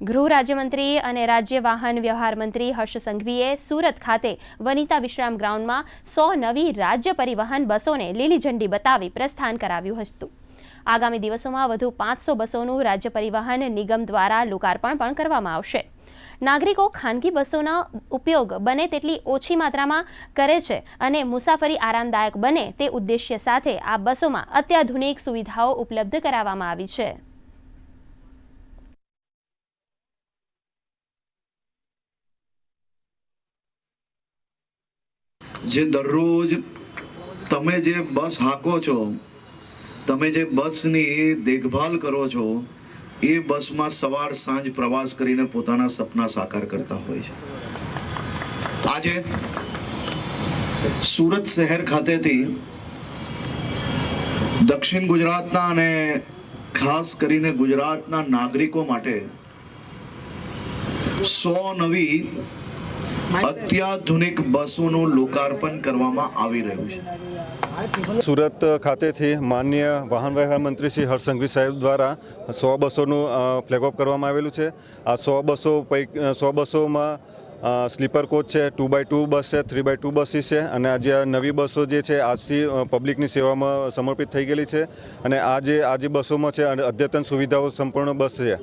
ગૃહ રાજ્યમંત્રી અને રાજ્ય વાહન વ્યવહાર મંત્રી હર્ષ સંઘવીએ સુરત ખાતે વનિતા વિશ્રામ ગ્રાઉન્ડમાં 100 નવી રાજ્ય પરિવહન બસોને લીલી ઝંડી બતાવી પ્રસ્થાન કરાવ્યું હતું। આગામી દિવસોમાં વધુ 500 બસોનું રાજ્ય પરિવહન નિગમ દ્વારા લોકાર્પણ પણ કરવામાં આવશે। નાગરિકો ખાનગી બસોનો ઉપયોગ બને તેટલી ઓછી માત્રામાં કરે છે અને મુસાફરી આરામદાયક બને તે ઉદ્દેશ્ય સાથે આ બસોમાં અત્યાધુનિક સુવિધાઓ ઉપલબ્ધ કરાવવામાં આવી છે। જે દરરોજ તમે જે બસ હાકો છો, તમે જે બસની દેખભાલ કરો છો, એ બસમાં સવાર સાંજ પ્રવાસ કરીને પોતાના સપના સાકાર કરતા હોય છે। આજે સુરત શહેર ખાતેથી દક્ષિણ ગુજરાતના અને ખાસ કરીને ગુજરાતના નાગરિકો માટે 100 નવી અત્યાધુનિક બસોનું લોકાર્પણ કરવામાં આવી રહ્યું છે। સુરત ખાતેથી માનનીય વાહન વ્યવહાર મંત્રી શ્રી હર્ષ સંઘવી સાહેબ દ્વારા 100 બસોનું ફ્લેગ ઓફ કરવામાં આવેલું છે। આ 100 બસોમાં સ્લીપર કોચ છે, 2x2 બસ છે, 3x2 બસીસ છે અને આજે આ નવી બસો જે છે આજથી પબ્લિકની સેવામાં સમર્પિત થઈ ગયેલી છે અને આ જે બસોમાં છે અદ્યતન સુવિધાઓ સંપૂર્ણ બસ છે।